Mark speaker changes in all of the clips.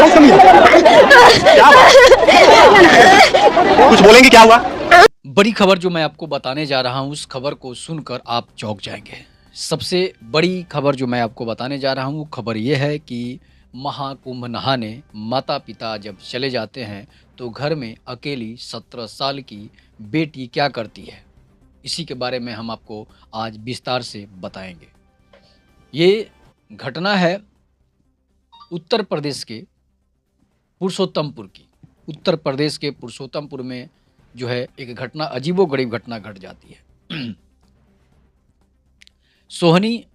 Speaker 1: आवाज कम है। क्या बात? कुछ बोलेंगे, क्या हुआ?
Speaker 2: बड़ी खबर जो मैं आपको बताने जा रहा हूँ, उस खबर को सुनकर आप चौंक जाएंगे। सबसे बड़ी खबर जो मैं आपको बताने जा रहा हूँ, वो खबर ये है कि महाकुंभ नहाने माता पिता जब चले जाते हैं तो घर में अकेली 17 साल की बेटी क्या करती है, इसी के बारे में हम आपको आज विस्तार से बताएंगे। ये घटना है उत्तर प्रदेश के पुरुषोत्तमपुर की। उत्तर प्रदेश के पुरुषोत्तमपुर में जो है एक घटना, अजीबोगरीब घटना घट जाती है। सोहनी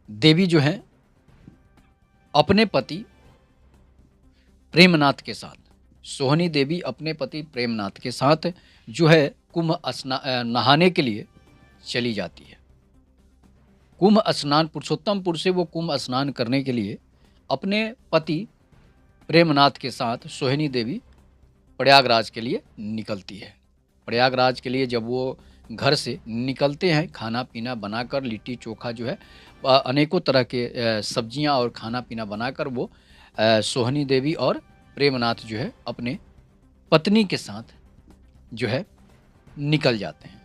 Speaker 2: देवी जो है अपने पति प्रेमनाथ के साथ, सोहनी देवी अपने पति प्रेमनाथ के साथ जो है कुंभ नहाने के लिए चली जाती है। कुंभ स्नान, पुरुषोत्तमपुर से वो कुंभ स्नान करने के लिए अपने पति प्रेमनाथ के साथ सोहिनी देवी प्रयागराज के लिए निकलती है। प्रयागराज के लिए जब वो घर से निकलते हैं, खाना पीना बनाकर, लिट्टी चोखा जो है अनेकों तरह के सब्जियां और खाना पीना बनाकर वो सोहनी देवी और प्रेमनाथ जो है अपने पत्नी के साथ जो है निकल जाते हैं।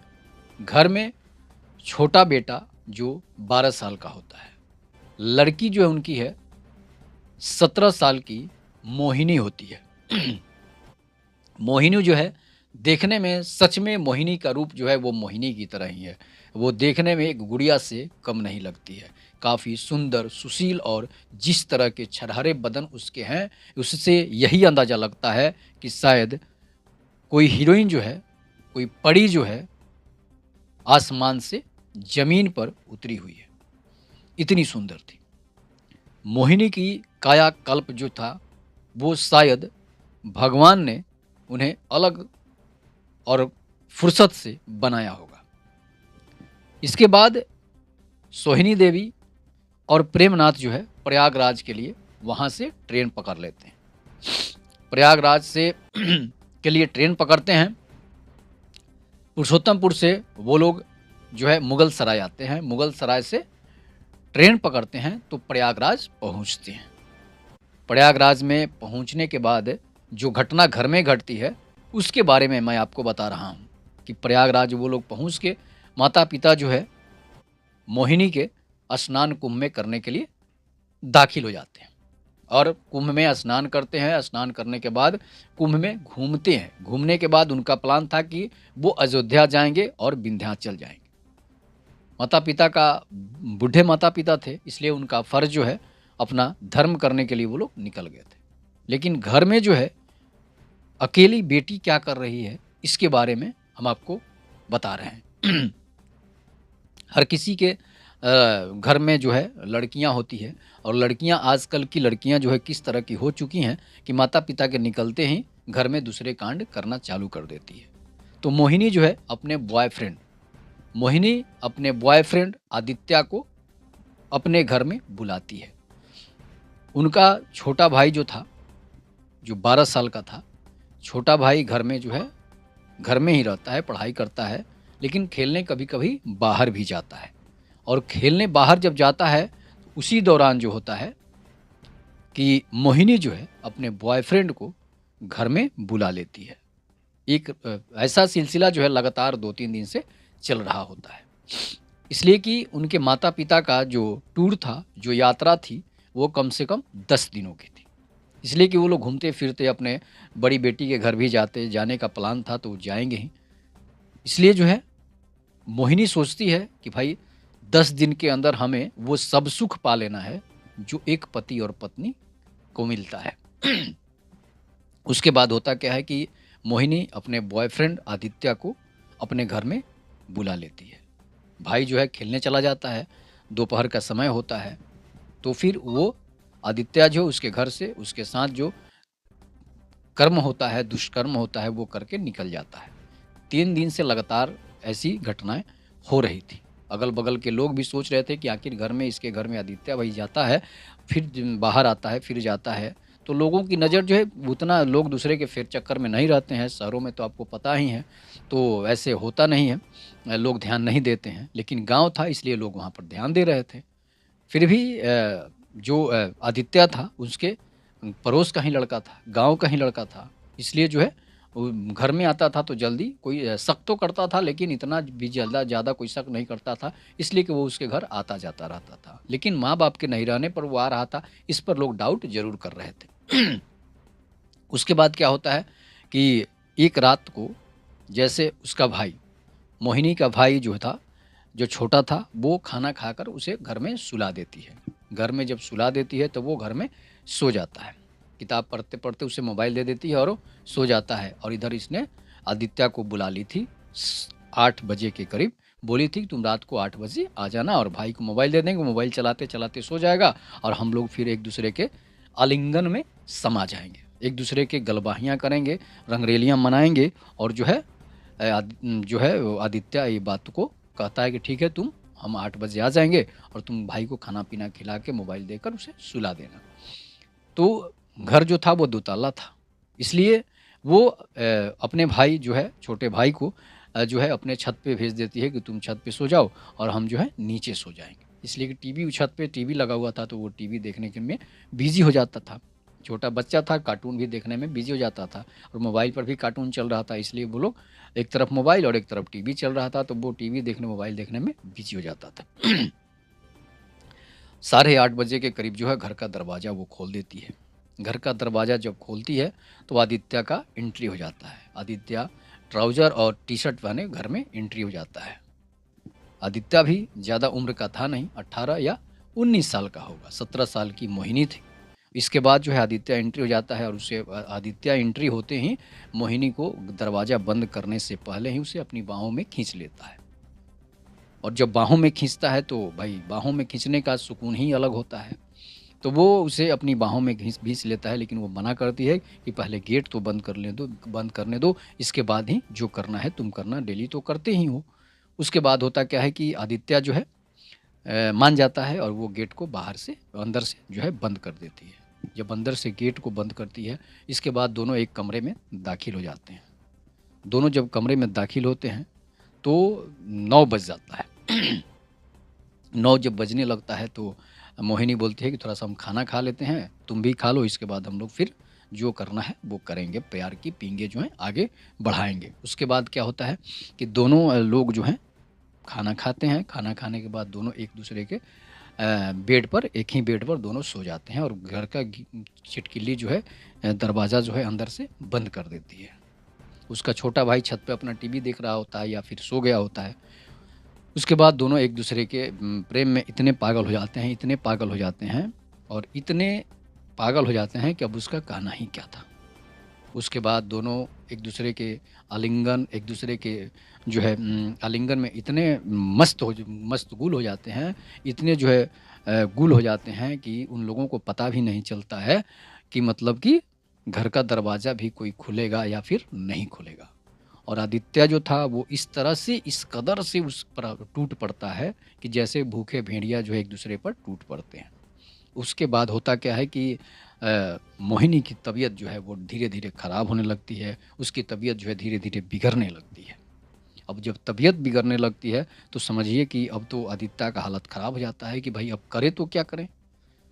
Speaker 2: घर में छोटा बेटा जो 12 साल का होता है, लड़की जो है उनकी है 17 साल की मोहिनी होती है। मोहिनी जो है देखने में, सच में मोहिनी का रूप जो है वो मोहिनी की तरह ही है। वो देखने में एक गुड़िया से कम नहीं लगती है। काफ़ी सुंदर, सुशील और जिस तरह के छरहरे बदन उसके हैं, उससे यही अंदाज़ा लगता है कि शायद कोई हीरोइन जो है, कोई परी जो है आसमान से ज़मीन पर उतरी हुई है, इतनी सुंदर थी। मोहिनी की कायाकल्प जो था वो शायद भगवान ने उन्हें अलग और फुर्सत से बनाया होगा। इसके बाद सोहिनी देवी और प्रेमनाथ जो है प्रयागराज के लिए वहाँ से ट्रेन पकड़ लेते हैं। प्रयागराज से के लिए ट्रेन पकड़ते हैं। पुरुषोत्तमपुर से वो लोग जो है मुगल सराय आते हैं। मुगल सराय से ट्रेन पकड़ते हैं तो प्रयागराज पहुँचते हैं। प्रयागराज में पहुँचने के बाद जो घटना घर में घटती है उसके बारे में मैं आपको बता रहा हूँ कि प्रयागराज वो लोग पहुँच के माता पिता जो है मोहिनी के स्नान कुंभ में करने के लिए दाखिल हो जाते हैं और कुंभ में स्नान करते हैं। स्नान करने के बाद कुंभ में घूमते हैं। घूमने के बाद उनका प्लान था कि वो अयोध्या जाएंगे और विंध्याचल जाएंगे। माता पिता का, बूढ़े माता पिता थे, इसलिए उनका फ़र्ज जो है अपना धर्म करने के लिए वो लोग निकल गए थे। लेकिन घर में जो है अकेली बेटी क्या कर रही है, इसके बारे में हम आपको बता रहे हैं। हर किसी के घर में जो है लड़कियां होती है और लड़कियां, आजकल की लड़कियां जो है किस तरह की हो चुकी हैं कि माता पिता के निकलते ही घर में दूसरे कांड करना चालू कर देती है। तो मोहिनी जो है अपने बॉयफ्रेंड आदित्य को अपने घर में बुलाती है। उनका छोटा भाई जो था, जो 12 साल का था, छोटा भाई घर में जो है घर में ही रहता है, पढ़ाई करता है, लेकिन खेलने कभी कभी बाहर भी जाता है। और खेलने बाहर जब जाता है तो उसी दौरान जो होता है कि मोहिनी जो है अपने बॉयफ्रेंड को घर में बुला लेती है। एक ऐसा सिलसिला जो है लगातार 2-3 दिन से चल रहा होता है, इसलिए कि उनके माता पिता का जो टूर था, जो यात्रा थी, वो कम से कम 10 दिनों की थी। इसलिए कि वो लोग घूमते फिरते अपने बड़ी बेटी के घर भी जाने का प्लान था, तो वो जाएंगे ही। इसलिए जो है मोहिनी सोचती है कि भाई 10 दिन के अंदर हमें वो सब सुख पा लेना है जो एक पति और पत्नी को मिलता है। उसके बाद होता क्या है कि मोहिनी अपने बॉयफ्रेंड आदित्य को अपने घर में बुला लेती है। भाई जो है खेलने चला जाता है, दोपहर का समय होता है, तो फिर वो आदित्य जो उसके घर से उसके साथ जो कर्म होता है, दुष्कर्म होता है, वो करके निकल जाता है। 3 दिन से लगातार ऐसी घटनाएं हो रही थी। अगल बगल के लोग भी सोच रहे थे कि आखिर इसके घर में आदित्य भाई जाता है, फिर बाहर आता है, फिर जाता है। तो लोगों की नज़र जो है, उतना लोग दूसरे के फेर चक्कर में नहीं रहते हैं। शहरों में तो आपको पता ही है, तो ऐसे होता नहीं है, लोग ध्यान नहीं देते हैं। लेकिन गांव था, इसलिए लोग वहाँ पर ध्यान दे रहे थे। फिर भी जो आदित्य था, उसके पड़ोस का ही लड़का था, गाँव का ही लड़का था। इसलिए जो है वो घर में आता था तो जल्दी कोई शक तो करता था, लेकिन इतना भी ज़्यादा ज़्यादा कोई शक नहीं करता था, इसलिए कि वो उसके घर आता-जाता रहता था। लेकिन माँ-बाप के नहीं रहने पर वो आ रहा था, इस पर लोग डाउट ज़रूर कर रहे थे। उसके बाद क्या होता है कि एक रात को जैसे उसका भाई, मोहिनी का भाई जो था, जो छोटा था, वो खाना खाकर उसे घर में सुला देती है। घर में जब सुला देती है तो वो घर में सो जाता है। किताब पढ़ते-पढ़ते उसे मोबाइल दे देती है और वो सो जाता है। और इधर इसने आदित्य को बुला ली थी 8 बजे के करीब, बोली थी कि तुम रात को 8 बजे आ जाना और भाई को मोबाइल दे देंगे, मोबाइल चलाते-चलाते सो जाएगा और हम लोग फिर एक-दूसरे के आलिंगन में समा जाएँगे। एक-दूसरे के गलबाहियाँ करेंगे, रंगरेलियाँ मनाएँगे और जो है वो आदित्य ये बात को कहता है कि ठीक है, हम 8 बजे आ जाएँगे और तुम भाई को खाना-पीना खिला के मोबाइल देकर उसे सुला देना। तो घर जो था वो दोतल्ला था, इसलिए वो अपने भाई जो है, छोटे भाई को जो है अपने छत पे भेज देती है कि तुम छत पे सो जाओ और हम जो है नीचे सो जाएँगे। इसलिए कि टीवी छत पे टीवी लगा हुआ था तो वो टीवी देखने के में बिज़ी हो जाता था। छोटा बच्चा था, कार्टून भी देखने में बिज़ी हो जाता था और मोबाइल पर भी कार्टून चल रहा था, इसलिए वो लोग एक तरफ मोबाइल और एक तरफ टीवी चल रहा था, तो वो टीवी देखने, मोबाइल देखने में बिज़ी हो जाता था। साढ़े 8 बजे के करीब जो है घर का दरवाज़ा वो खोल देती है। घर का दरवाज़ा जब खोलती है तो आदित्य का एंट्री हो जाता है। आदित्य ट्राउज़र और टी-शर्ट पहने घर में एंट्री हो जाता है। आदित्य भी ज़्यादा उम्र का था नहीं, 18 या 19 साल का होगा, 17 साल की मोहिनी थी। इसके बाद जो है आदित्य एंट्री हो जाता है और उसे आदित्य एंट्री होते ही मोहिनी को दरवाज़ा बंद करने से पहले ही उसे अपनी बाहों में खींच लेता है। और जब बाहों में खींचता है तो भाई बाहों में खींचने का सुकून ही अलग होता है। तो वो उसे अपनी बाहों में घींच लेता है, लेकिन वो मना करती है कि पहले गेट तो बंद करने दो, इसके बाद ही जो करना है तुम करना, डेली तो करते ही हो। उसके बाद होता क्या है कि आदित्य जो है मान जाता है और वो गेट को बाहर से अंदर से जो है बंद कर देती है। जब अंदर से गेट को बंद करती है, इसके बाद दोनों एक कमरे में दाखिल हो जाते हैं। दोनों जब कमरे में दाखिल होते हैं तो 9 बज जाता है। 9 जब बजने लगता है तो मोहिनी बोलती है कि थोड़ा-सा हम खाना खा लेते हैं, तुम भी खा लो, इसके बाद हम लोग फिर जो करना है वो करेंगे, प्यार की पींगे जो हैं आगे बढ़ाएँगे। उसके बाद क्या होता है कि दोनों लोग जो हैं खाना खाते हैं, खाना खाने के बाद दोनों एक-दूसरे के बेड पर, एक ही बेड पर दोनों सो जाते हैं और घर का छिटकिली जो है दरवाज़ा जो है अंदर से बंद कर देती है। उसका छोटा भाई छत पे अपना टीवी देख रहा होता है या फिर सो गया होता है। उसके बाद दोनों एक-दूसरे के प्रेम में इतने पागल हो जाते हैं, इतने पागल हो जाते हैं और इतने पागल हो जाते हैं कि अब उसका कहना ही क्या था। उसके बाद दोनों एक-दूसरे के आलिंगन, एक-दूसरे के जो है आलिंगन में इतने मस्तगुल हो जाते हैं, इतने जो है गुल हो जाते हैं कि उन लोगों को पता भी नहीं चलता है कि मतलब कि घर का दरवाज़ा भी कोई खुलेगा या फिर नहीं खुलेगा। और आदित्य जो था वो इस तरह से, इस कदर से उस पर टूट पड़ता है कि जैसे भूखे भेड़िया जो है एक-दूसरे पर टूट पड़ते हैं। उसके बाद होता क्या है कि मोहिनी की तबीयत जो है वो धीरे-धीरे ख़राब होने लगती है, उसकी तबीयत जो है धीरे-धीरे बिगड़ने लगती है। अब जब तबीयत बिगड़ने लगती है तो समझिए कि अब तो आदित्य का हालत ख़राब हो जाता है कि भाई अब करें तो क्या करें?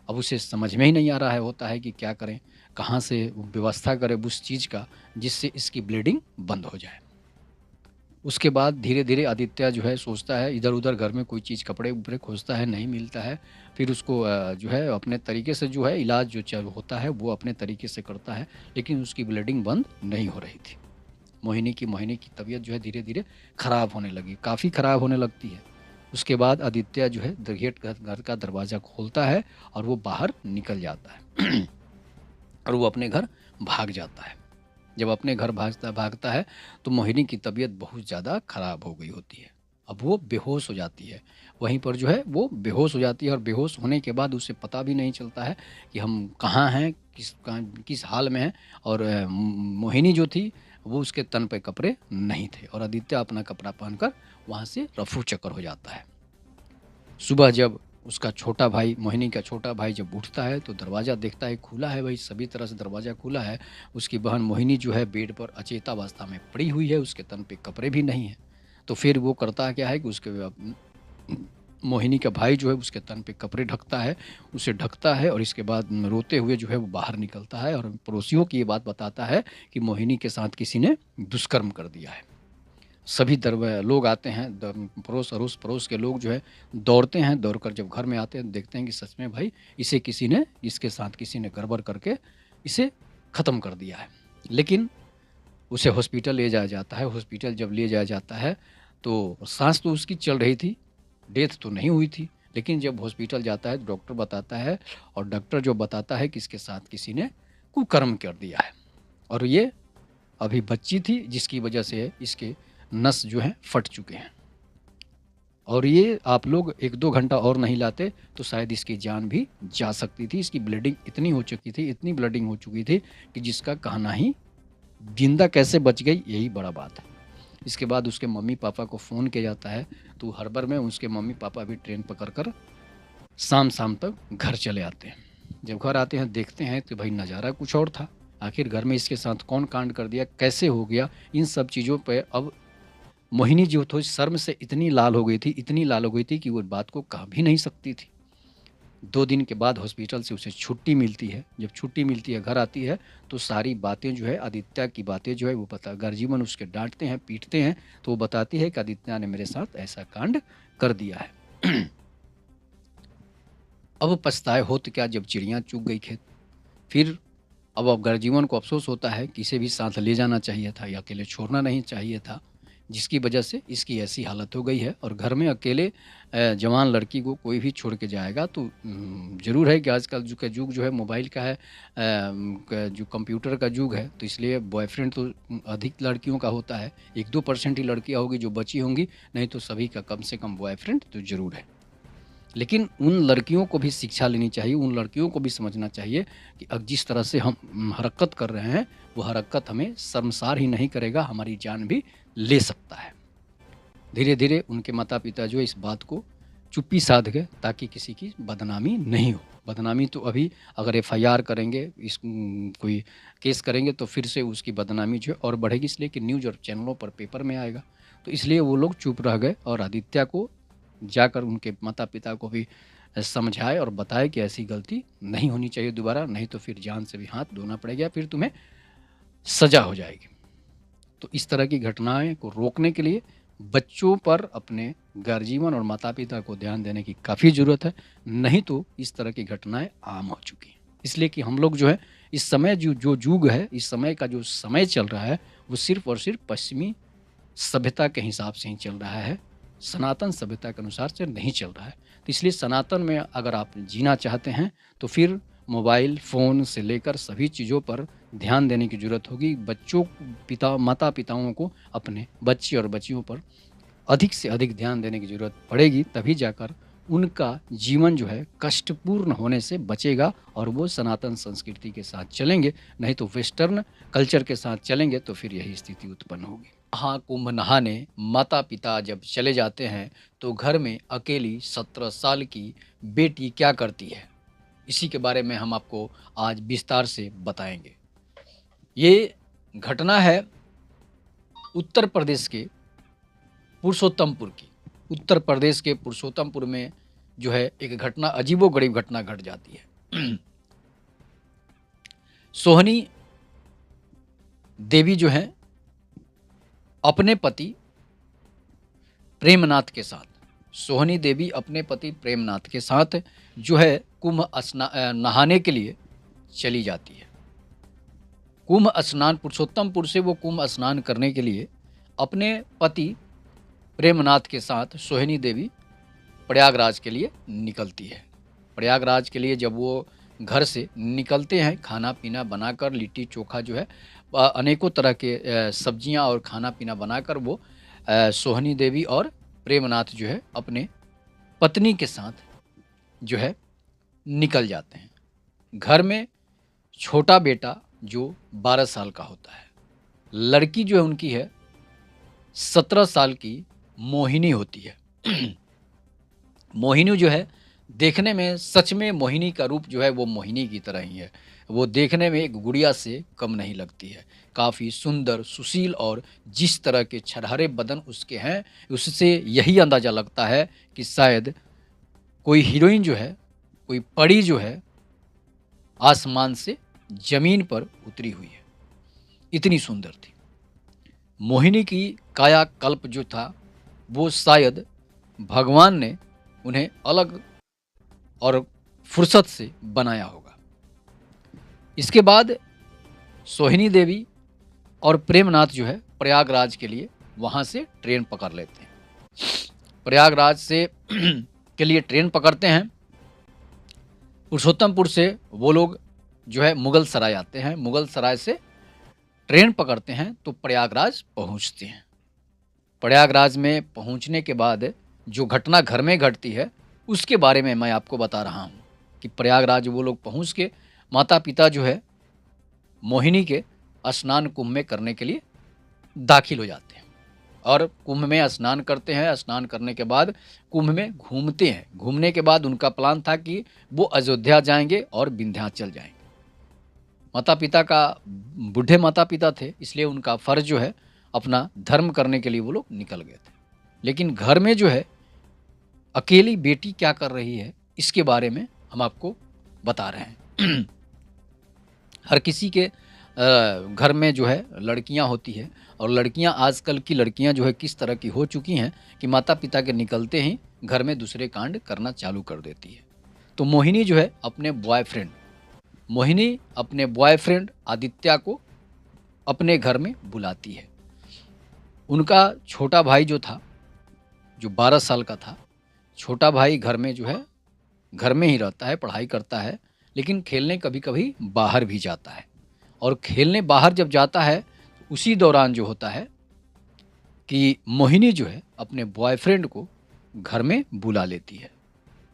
Speaker 2: अब उसे समझ में ही नहीं आ रहा है होता है कि क्या करें? कहाँ से व्यवस्था करें उस चीज़ का जिससे इसकी ब्लीडिंग बंद हो जाए। उसके बाद धीरे-धीरे आदित्य जो है सोचता है, इधर-उधर घर में कोई चीज़ कपड़े-उपड़े खोजता है, नहीं मिलता है। फिर उसको जो है अपने तरीके से जो है इलाज जो होता है वो अपने तरीके से करता है, लेकिन उसकी ब्लीडिंग बंद नहीं हो रही थी। मोहिनी की तबीयत जो है धीरे-धीरे ख़राब होने लगी, काफ़ी ख़राब होने लगती है। उसके बाद आदित्य जो है घर का दरवाज़ा खोलता है और वो बाहर निकल जाता है और वो अपने घर भाग जाता है। जब अपने घर भागता है तो मोहिनी की तबीयत बहुत ज़्यादा ख़राब हो गई होती है। अब वो बेहोश हो जाती है। वहीं पर जो है वो बेहोश हो जाती है और बेहोश होने के बाद उसे पता भी नहीं चलता है कि हम कहाँ हैं, किस हाल में हैं और मोहिनी जो थी वो उसके तन पे कपड़े नहीं थे और आदित्य अपना कपड़ा पहनकर वहाँ से रफू-चक्कर हो जाता है। सुबह जब उसका छोटा भाई, मोहिनी का छोटा भाई जब उठता है तो दरवाज़ा देखता है खुला है, भाई सभी तरह से दरवाज़ा खुला है। उसकी बहन मोहिनी जो है बेड पर अचेतावस्था में पड़ी हुई है, उसके तन पे कपड़े भी नहीं हैं। तो फिर वो करता क्या है कि उसके मोहिनी का भाई जो है उसके तन पे कपड़े ढकता है, उसे ढकता है और इसके बाद रोते हुए जो है वो बाहर निकलता है और पड़ोसियों की ये बात बताता है कि मोहिनी के साथ किसी ने दुष्कर्म कर दिया है। सभी लोग आते हैं, पड़ोस अड़ोस पड़ोस के लोग जो है दौड़ते हैं, दौड़कर जब घर में आते हैं देखते हैं कि सच में भाई इसके साथ किसी ने गड़बड़ करके इसे ख़त्म कर दिया है। लेकिन उसे हॉस्पिटल ले जाया जाता है। हॉस्पिटल जब ले जाया जाता है तो सांस तो उसकी चल रही थी, डेथ तो नहीं हुई थी। लेकिन जब हॉस्पिटल जाता है तो डॉक्टर बताता है, और डॉक्टर जो बताता है कि इसके साथ किसी ने कुकर्म कर दिया है और ये अभी बच्ची थी जिसकी वजह से इसके नस जो हैं फट चुके हैं, और ये आप लोग 1-2 घंटा और नहीं लाते तो शायद इसकी जान भी जा सकती थी। इसकी ब्लीडिंग इतनी हो चुकी थी, इतनी ब्लीडिंग हो चुकी थी कि जिसका कहना ही, जिंदा कैसे बच गई यही बड़ा बात है। इसके बाद उसके मम्मी पापा को फ़ोन किया जाता है तो हड़बड़ में उसके मम्मी पापा भी ट्रेन पकड़कर शाम तक घर चले आते हैं। जब घर आते हैं देखते हैं तो भाई नज़ारा कुछ और था। आखिर घर में इसके साथ कौन कांड कर दिया, कैसे हो गया, इन सब चीज़ों पे अब मोहिनी जो थी शर्म से इतनी लाल हो गई थी, इतनी लाल हो गई थी कि वो बात को कह भी नहीं सकती थी। 2 दिन के बाद हॉस्पिटल से उसे छुट्टी मिलती है। जब छुट्टी मिलती है, घर आती है तो सारी बातें जो है, आदित्य की बातें जो है वो गर्जीवन उसके डांटते हैं, पीटते हैं, तो वो बताती है कि आदित्य ने मेरे साथ ऐसा कांड कर दिया है। अब पछताए हो तो क्या, जब चिड़िया चुग गई खेत। फिर अब गर्जीवन को अफसोस होता है कि इसे भी साथ ले जाना चाहिए था या अकेले छोड़ना नहीं चाहिए था, जिसकी वजह से इसकी ऐसी हालत हो गई है। और घर में अकेले जवान लड़की को कोई भी छोड़ के जाएगा तो ज़रूर है कि आजकल का युग जो है मोबाइल का है, जो कंप्यूटर का युग है, तो इसलिए बॉयफ्रेंड तो अधिक लड़कियों का होता है। 1-2% ही लड़कियां होगी जो बची होंगी, नहीं तो सभी का कम से कम बॉयफ्रेंड तो ज़रूर है। लेकिन उन लड़कियों को भी शिक्षा लेनी चाहिए, उन लड़कियों को भी समझना चाहिए कि अब जिस तरह से हम हरकत कर रहे हैं वो हरकत हमें शर्मसार ही नहीं करेगा, हमारी जान भी ले सकता है। धीरे धीरे उनके माता पिता जो इस बात को चुप्पी साध गए ताकि किसी की बदनामी नहीं हो। बदनामी तो अभी अगर एफआईआर करेंगे, कोई केस करेंगे तो फिर से उसकी बदनामी जो है और बढ़ेगी, इसलिए कि न्यूज़ और चैनलों पर पेपर में आएगा। तो इसलिए वो लोग चुप रह गए और आदित्य को जाकर उनके माता पिता को भी समझाए और बताए कि ऐसी गलती नहीं होनी चाहिए दोबारा, नहीं तो फिर जान से भी हाथ धोना पड़ेगा, फिर तुम्हें सज़ा हो जाएगी। तो इस तरह की घटनाएं को रोकने के लिए बच्चों पर अपने गार्जियन और माता पिता को ध्यान देने की काफ़ी ज़रूरत है, नहीं तो इस तरह की घटनाएं आम हो चुकी हैं। इसलिए कि हम लोग जो है इस समय जो युग है, इस समय का जो समय चल रहा है वो सिर्फ और सिर्फ पश्चिमी सभ्यता के हिसाब से ही चल रहा है, सनातन सभ्यता के अनुसार से नहीं चल रहा है। तो इसलिए सनातन में अगर आप जीना चाहते हैं तो फिर मोबाइल फ़ोन से लेकर सभी चीज़ों पर ध्यान देने की ज़रूरत होगी। माता पिताओं को अपने बच्चे और बच्चियों पर अधिक से अधिक ध्यान देने की ज़रूरत पड़ेगी, तभी जाकर उनका जीवन जो है कष्टपूर्ण होने से बचेगा और वो सनातन संस्कृति के साथ चलेंगे, नहीं तो वेस्टर्न कल्चर के साथ चलेंगे तो फिर यही स्थिति उत्पन्न होगी। महाकुंभ नहाने माता पिता जब चले जाते हैं तो घर में अकेली 17 साल की बेटी क्या करती है, इसी के बारे में हम आपको आज विस्तार से बताएंगे। ये घटना है उत्तर प्रदेश के पुरुषोत्तमपुर की। उत्तर प्रदेश के पुरुषोत्तमपुर में जो है एक घटना, अजीबोगरीब घटना घट जाती है। सोहनी देवी जो है अपने पति प्रेमनाथ के साथ, सोहनी देवी अपने पति प्रेमनाथ के साथ जो है नहाने के लिए चली जाती है। कुंभ स्नान, पुरुषोत्तमपुर से वो कुंभ स्नान करने के लिए अपने पति प्रेमनाथ के साथ सोहिनी देवी प्रयागराज के लिए निकलती है। प्रयागराज के लिए जब वो घर से निकलते हैं, खाना पीना बनाकर, लिट्टी चोखा जो है अनेकों तरह के सब्जियां और खाना पीना बनाकर वो सोहनी देवी और प्रेमनाथ जो है अपने पत्नी के साथ जो है निकल जाते हैं। घर में छोटा बेटा जो 12 साल का होता है, लड़की जो है उनकी है 17 साल की मोहिनी होती है। मोहिनी जो है देखने में, सच में मोहिनी का रूप जो है वो मोहिनी की तरह ही है। वो देखने में एक गुड़िया से कम नहीं लगती है, काफ़ी सुंदर, सुशील, और जिस तरह के छरहरे बदन उसके हैं उससे यही अंदाज़ा लगता है कि शायद कोई हीरोइन जो है, कोई परी जो है आसमान से ज़मीन पर उतरी हुई है, इतनी सुंदर थी। मोहिनी की कायाकल्प जो था वो शायद भगवान ने उन्हें अलग और फुर्सत से बनाया होगा। इसके बाद सोहिनी देवी और प्रेमनाथ जो है प्रयागराज के लिए वहाँ से ट्रेन पकड़ लेते हैं। प्रयागराज से के लिए ट्रेन पकड़ते हैं। पुरुषोत्तमपुर से वो लोग जो है मुगल सराय आते हैं। मुगल सराय से ट्रेन पकड़ते हैं तो प्रयागराज पहुँचते हैं। प्रयागराज में पहुँचने के बाद जो घटना घर में घटती है उसके बारे में मैं आपको बता रहा हूँ कि प्रयागराज वो लोग पहुँच के माता पिता जो है मोहिनी के स्नान कुंभ में करने के लिए दाखिल हो जाते हैं और कुंभ में स्नान करते हैं। स्नान करने के बाद कुंभ में घूमते हैं। घूमने के बाद उनका प्लान था कि वो अयोध्या जाएंगे और विंध्याचल जाएंगे। माता पिता का बूढ़े माता पिता थे, इसलिए उनका फ़र्ज जो है अपना धर्म करने के लिए वो लोग निकल गए थे। लेकिन घर में जो है अकेली बेटी क्या कर रही है इसके बारे में हम आपको बता रहे हैं। हर किसी के घर में जो है लड़कियां होती है और लड़कियां आजकल की लड़कियां जो है किस तरह की हो चुकी हैं कि माता पिता के निकलते ही घर में दूसरे कांड करना चालू कर देती है। तो मोहिनी जो है अपने बॉयफ्रेंड आदित्य को अपने घर में बुलाती है। उनका छोटा भाई जो था, जो 12 साल का था, छोटा भाई घर में जो है घर में ही रहता है, पढ़ाई करता है, लेकिन खेलने कभी कभी बाहर भी जाता है। और खेलने बाहर जब जाता है उसी दौरान जो होता है कि मोहिनी जो है अपने बॉयफ्रेंड को घर में बुला लेती है।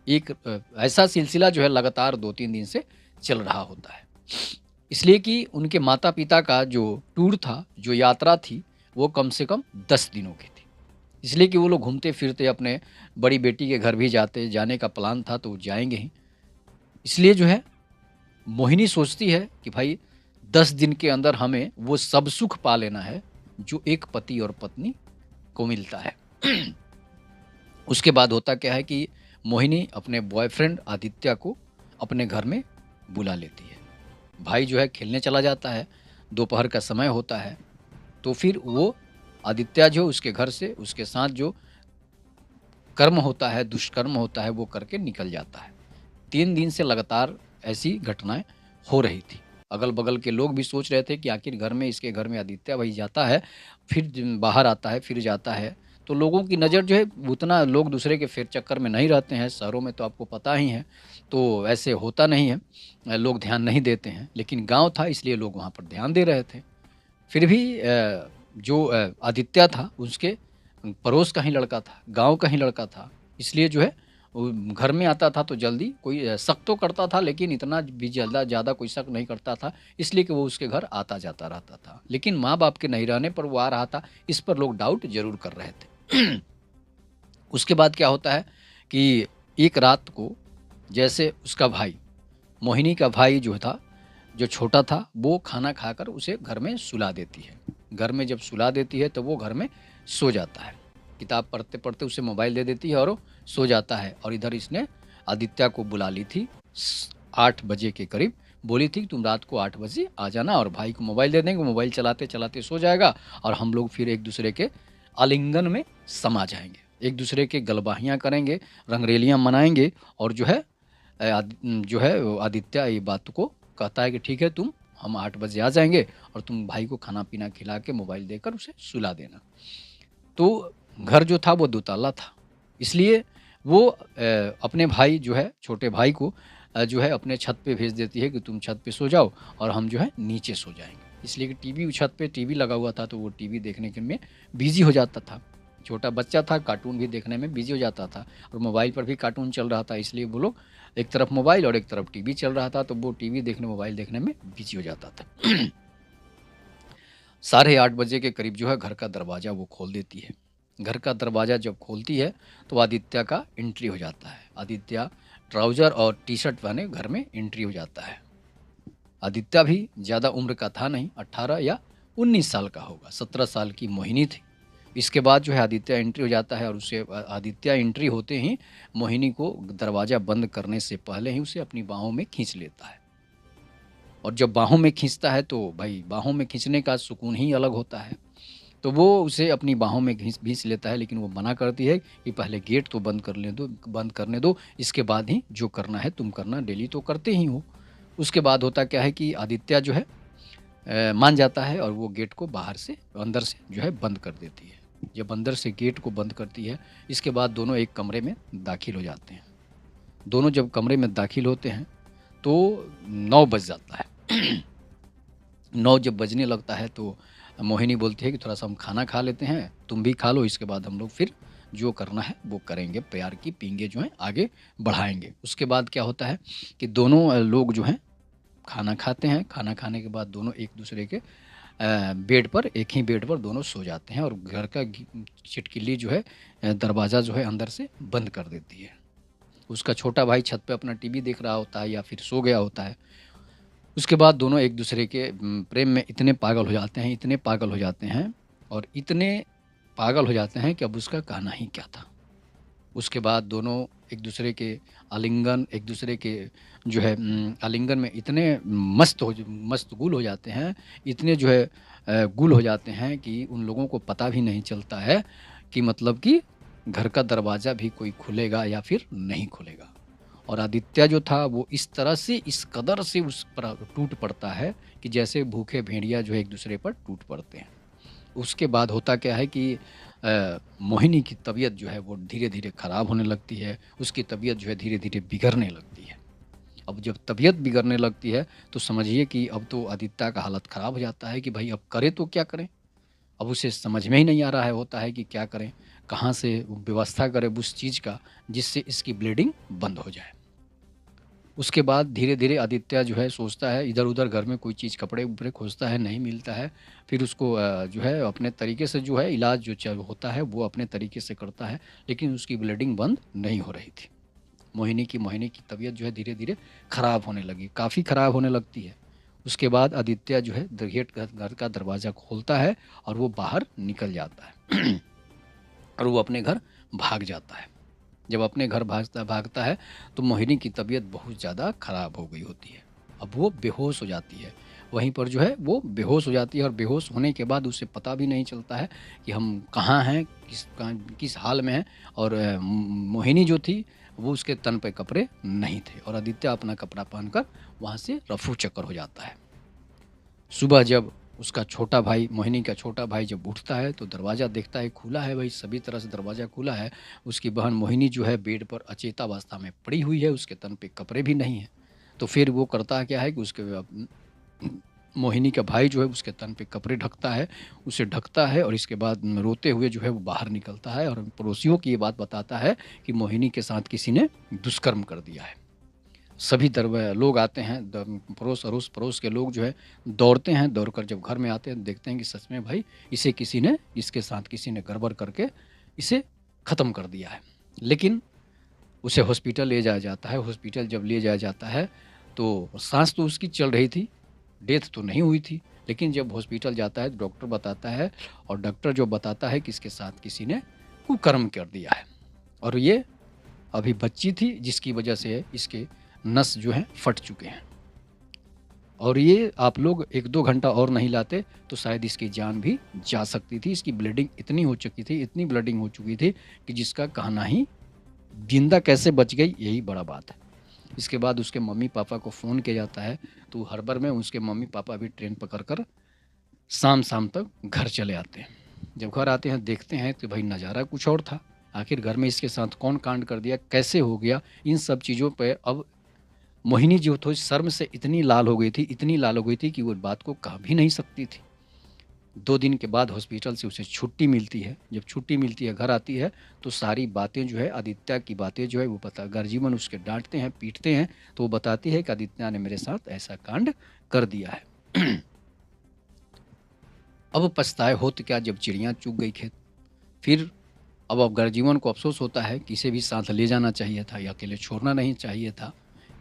Speaker 2: एक ऐसा सिलसिला जो है लगातार 2-3 दिन से चल रहा होता है, इसलिए कि उनके माता पिता का जो टूर था, जो यात्रा थी, वो कम से कम 10 दिनों की थी। इसलिए कि वो लोग घूमते फिरते अपने बड़ी बेटी के घर भी जाने का प्लान था, तो वो जाएंगे ही। इसलिए जो है मोहिनी सोचती है कि भाई 10 दिन के अंदर हमें वो सब सुख पा लेना है जो एक पति और पत्नी को मिलता है। उसके बाद होता क्या है कि मोहिनी अपने बॉयफ्रेंड आदित्य को अपने घर में बुला लेती है। भाई जो है खेलने चला जाता है, दोपहर का समय होता है, तो फिर वो आदित्य जो उसके घर से उसके साथ जो कर्म होता है, दुष्कर्म होता है, वो करके निकल जाता है। 3 दिन से लगातार ऐसी घटनाएं हो रही थी। अगल बगल के लोग भी सोच रहे थे कि आखिर इसके घर में आदित्य भाई जाता है, फिर बाहर आता है, फिर जाता है। तो लोगों की नज़र जो है उतना, लोग दूसरे के फेर चक्कर में नहीं रहते हैं। शहरों में तो आपको पता ही है, तो ऐसे होता नहीं है, लोग ध्यान नहीं देते हैं। लेकिन गांव था इसलिए लोग वहाँ पर ध्यान दे रहे थे। फिर भी जो आदित्य था उसके पड़ोस का ही लड़का था, गांव का ही लड़का था, इसलिए जो है वो घर में आता था तो जल्दी कोई शक तो करता था, लेकिन इतना भी ज़्यादा कोई शक नहीं करता था, इसलिए कि वो उसके घर आता जाता रहता था। लेकिन माँ बाप के नहीं रहने पर वो आ रहा था, इस पर लोग डाउट जरूर कर रहे थे। उसके बाद क्या होता है कि एक रात को जैसे उसका भाई, मोहिनी का भाई जो था, जो छोटा था, वो खाना खाकर उसे घर में सुला देती है। घर में जब सुला देती है तो वो घर में सो जाता है। किताब पढ़ते पढ़ते उसे मोबाइल दे देती है और वो सो जाता है। और इधर इसने आदित्य को बुला ली थी 8 बजे के करीब, बोली थी कि तुम रात को 8 बजे आ जाना और भाई को मोबाइल दे देंगे, मोबाइल चलाते चलाते सो जाएगा और हम लोग फिर एक दूसरे के आलिंगन में समा जाएंगे, एक दूसरे के गलबाहियाँ करेंगे, रंगरेलियाँ मनाएंगे। और जो है वो आदित्य ये बात को कहता है कि ठीक है, हम 8 बजे आ जाएंगे और तुम भाई को खाना पीना खिला के मोबाइल देकर उसे सुला देना। तो घर जो था वो 2 ताला था, इसलिए वो अपने भाई जो है, छोटे भाई को जो है अपने छत पे भेज देती है कि तुम छत पे सो जाओ और हम जो है नीचे सो जाएंगे। इसलिए कि टीवी, छत पे टीवी लगा हुआ था, तो वो टीवी देखने के में बिजी हो जाता था। छोटा बच्चा था, कार्टून भी देखने में बिजी हो जाता था और मोबाइल पर भी कार्टून चल रहा था, इसलिए वो लोग एक तरफ मोबाइल और एक तरफ टीवी चल रहा था, तो वो टीवी देखने, मोबाइल देखने में बिजी हो जाता था। 8:30 बजे के करीब जो है घर का दरवाज़ा वो खोल देती है। घर का दरवाज़ा जब खोलती है तो आदित्य का एंट्री हो जाता है। आदित्य ट्राउज़र और टी शर्ट पहने घर में एंट्री हो जाता है। आदित्य भी ज़्यादा उम्र का था नहीं, 18 या 19 साल का होगा। 17 साल की मोहिनी थी, इसके बाद जो है आदित्य एंट्री हो जाता है और उसे आदित्य एंट्री होते ही मोहिनी को दरवाज़ा बंद करने से पहले ही उसे अपनी बाहों में खींच लेता है। और जब बाहों में खींचता है तो भाई बाहों में खींचने का सुकून ही अलग होता है। तो वो उसे अपनी बाहों में घींच घींच लेता है, लेकिन वो मना करती है कि पहले गेट तो बंद करने दो, इसके बाद ही जो करना है तुम करना, डेली तो करते ही हो। उसके बाद होता क्या है कि आदित्य जो है मान जाता है और वो गेट को बाहर से अंदर से जो है बंद कर देती है। जब अंदर से गेट को बंद करती है, इसके बाद दोनों एक कमरे में दाखिल हो जाते हैं। दोनों जब कमरे में दाखिल होते हैं तो 9 बज जाता है। 9 जब बजने लगता है तो मोहिनी बोलती है कि थोड़ा-सा हम खाना खा लेते हैं, तुम भी खा लो, इसके बाद हम लोग फिर जो करना है वो करेंगे, प्यार की पींगे जो हैं आगे बढ़ाएँगे। उसके बाद क्या होता है कि दोनों लोग जो हैं खाना खाते हैं, खाना खाने के बाद दोनों एक-दूसरे के बेड पर, एक ही बेड पर दोनों सो जाते हैं और घर का छिटकिली जो है दरवाज़ा जो है अंदर से बंद कर देती है। उसका छोटा भाई छत पे अपना टीवी देख रहा होता है या फिर सो गया होता है। उसके बाद दोनों एक-दूसरे के प्रेम में इतने पागल हो जाते हैं, इतने पागल हो जाते हैं और इतने पागल हो जाते हैं कि अब उसका कहना ही क्या था। उसके बाद दोनों एक-दूसरे के आलिंगन, एक-दूसरे के जो है आलिंगन में इतने मस्तगुल हो जाते हैं, इतने जो है गुल हो जाते हैं कि उन लोगों को पता भी नहीं चलता है कि मतलब कि घर का दरवाज़ा भी कोई खुलेगा या फिर नहीं खुलेगा। और आदित्य जो था वो इस तरह से, इस कदर से उस पर टूट पड़ता है कि जैसे भूखे भेड़िया जो है एक-दूसरे पर टूट पड़ते हैं। उसके बाद होता क्या है कि मोहिनी की तबीयत जो है वो धीरे-धीरे ख़राब होने लगती है, उसकी तबीयत जो है धीरे-धीरे बिगड़ने लगती है। अब जब तबीयत बिगड़ने लगती है तो समझिए कि अब तो आदित्य का हालत ख़राब हो जाता है कि भाई अब करे तो क्या करें? अब उसे समझ में ही नहीं आ रहा है होता है कि क्या करें? कहाँ से व्यवस्था करें उस चीज़ का जिससे इसकी ब्लीडिंग बंद हो जाए। उसके बाद धीरे-धीरे आदित्य जो है सोचता है, इधर-उधर घर में कोई चीज़ कपड़े-वपड़े खोजता है, नहीं मिलता है। फिर उसको जो है अपने तरीके से जो है इलाज जो होता है वो अपने तरीके से करता है, लेकिन उसकी ब्लीडिंग बंद नहीं हो रही थी। मोहिनी की तबीयत जो है धीरे-धीरे खराब होने लगी, काफ़ी खराब होने लगती है। उसके बाद आदित्य जो है घर का दरवाज़ा खोलता है और वो बाहर निकल जाता है और वो अपने घर भाग जाता है। जब अपने घर भागता है तो मोहिनी की तबीयत बहुत ज़्यादा ख़राब हो गई होती है। अब वो बेहोश हो जाती है। वहीं पर जो है वो बेहोश हो जाती है और बेहोश होने के बाद उसे पता भी नहीं चलता है कि हम कहाँ हैं, किस हाल में हैं और मोहिनी जो थी वो उसके तन पे कपड़े नहीं थे और आदित्य अपना कपड़ा पहनकर वहाँ से रफू चक्कर हो जाता है। सुबह जब उसका छोटा भाई, मोहिनी का छोटा भाई जब उठता है तो दरवाज़ा देखता है खुला है, भाई सभी तरह से दरवाज़ा खुला है। उसकी बहन मोहिनी जो है बेड पर अचेतावस्था में पड़ी हुई है, उसके तन पे कपड़े भी नहीं हैं। तो फिर वो करता क्या है कि मोहिनी का भाई जो है उसके तन पे कपड़े ढकता है, उसे ढकता है और इसके बाद रोते हुए जो है वो बाहर निकलता है और पड़ोसियों की ये बात बताता है कि मोहिनी के साथ किसी ने दुष्कर्म कर दिया है। सभी लोग आते हैं, पड़ोस के लोग जो है दौड़ते हैं, दौड़कर जब घर में आते हैं देखते हैं कि सच में भाई इसके साथ किसी ने गड़बड़ करके इसे ख़त्म कर दिया है। लेकिन उसे हॉस्पिटल ले जाया जाता है, हॉस्पिटल जब ले जाया जाता है तो साँस तो उसकी चल रही थी, डेथ तो नहीं हुई थी। लेकिन जब हॉस्पिटल जाता है तो डॉक्टर बताता है और डॉक्टर जो बताता है कि इसके साथ किसी ने कुकर्म कर दिया है और ये अभी बच्ची थी जिसकी वजह से इसके नस जो हैं फट चुके हैं और ये आप लोग 1-2 घंटा और नहीं लाते तो शायद इसकी जान भी जा सकती थी। इसकी ब्लीडिंग इतनी हो चुकी थी, इतनी ब्लीडिंग हो चुकी थी कि जिसका कहना ही, जिंदा कैसे बच गई यही बड़ा बात है। इसके बाद उसके मम्मी-पापा को फ़ोन किया जाता है तो हड़बड़ में उसके मम्मी-पापा भी ट्रेन पकड़ कर शाम तक घर चले आते हैं। जब घर आते हैं देखते हैं तो भाई नज़ारा कुछ और था। आखिर घर में इसके साथ कौन कांड कर दिया, कैसे हो गया, इन सब चीज़ों पे अब मोहिनी जो थी शर्म से इतनी लाल हो गई थी, इतनी लाल हो गई थी कि वो बात को कह भी नहीं सकती थी। 2 दिन के बाद हॉस्पिटल से उसे छुट्टी मिलती है। जब छुट्टी मिलती है, घर आती है, तो सारी बातें जो है आदित्य की बातें जो है वो गर्जीवन उसके डाँटते हैं, पीटते हैं, तो वो बताती है कि आदित्य ने मेरे साथ ऐसा कांड कर दिया है। अब पछताए होत क्या जब चिड़िया चुग गई खेत। फिर अब गर्जीवन को अफ़सोस होता है कि इसे भी साथ ले जाना चाहिए था या अकेले छोड़ना नहीं चाहिए था।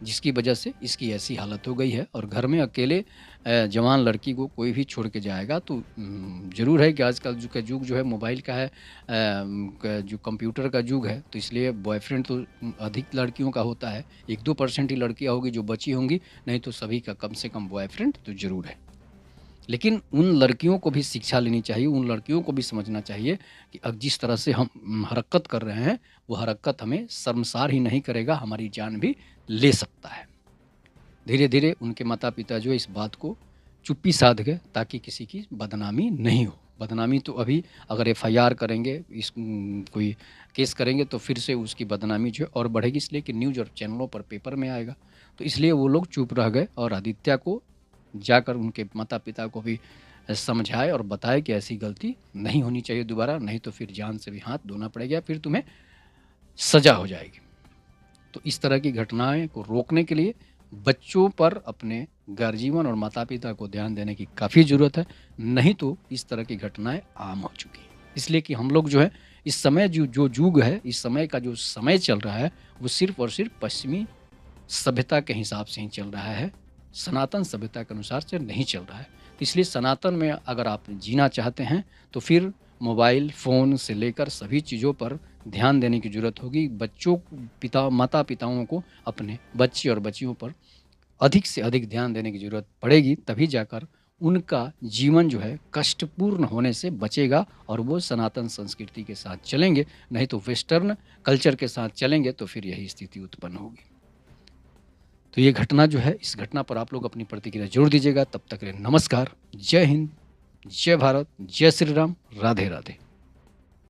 Speaker 2: जिसकी वजह से इसकी ऐसी हालत हो गई है। और घर में अकेले जवान लड़की को कोई भी छोड़ के जाएगा तो ज़रूर है कि आजकल का युग जो है मोबाइल का है, जो कंप्यूटर का युग है, तो इसलिए बॉयफ्रेंड तो अधिक लड़कियों का होता है। 1-2% ही लड़कियां होगी जो बची होंगी, नहीं तो सभी का कम से कम बॉयफ्रेंड तो ज़रूर है। लेकिन उन लड़कियों को भी शिक्षा लेनी चाहिए, उन लड़कियों को भी समझना चाहिए कि अब जिस तरह से हम हरकत कर रहे हैं, वो हरकत हमें शर्मसार ही नहीं करेगा, हमारी जान भी ले सकता है। धीरे-धीरे उनके माता-पिता जो है इस बात को चुप्पी साध गए ताकि किसी की बदनामी नहीं हो। बदनामी तो अभी अगर एफआईआर करेंगे, कोई केस करेंगे तो फिर से उसकी बदनामी जो है और बढ़ेगी, इसलिए कि न्यूज़ और चैनलों पर, पेपर में आएगा। तो इसलिए वो लोग चुप रह गए और आदित्य को जाकर उनके माता-पिता को भी समझाए और बताए कि ऐसी गलती नहीं होनी चाहिए दोबारा, नहीं तो फिर जान से भी हाथ धोना पड़ेगा, फिर तुम्हें सज़ा हो जाएगी। तो इस तरह की घटनाएँ को रोकने के लिए बच्चों पर अपने गार्जियन और माता-पिता को ध्यान देने की काफ़ी ज़रूरत है, नहीं तो इस तरह की घटनाएँ आम हो चुकी हैं। इसलिए कि हम लोग जो है इस समय जो युग है, इस समय का जो समय चल रहा है, वो सिर्फ़ और सिर्फ़ पश्चिमी सभ्यता के हिसाब से ही चल रहा है, सनातन सभ्यता के अनुसार से नहीं चल रहा है। तो इसलिए सनातन में अगर आप जीना चाहते हैं, तो फिर मोबाइल फ़ोन से लेकर सभी चीज़ों पर ध्यान देने की ज़रूरत होगी। माता-पिताओं को अपने बच्चे और बच्चियों पर अधिक से अधिक ध्यान देने की ज़रूरत पड़ेगी, तभी जाकर उनका जीवन जो है कष्टपूर्ण होने से बचेगा और वो सनातन संस्कृति के साथ चलेंगे, नहीं तो वेस्टर्न कल्चर के साथ चलेंगे तो फिर यही स्थिति उत्पन्न होगी। तो ये घटना जो है, इस घटना पर आप लोग अपनी प्रतिक्रिया ज़रूर दीजिएगा। तब तक के लिए नमस्कार, जय हिंद, जय भारत, जय श्री राम, राधे राधे।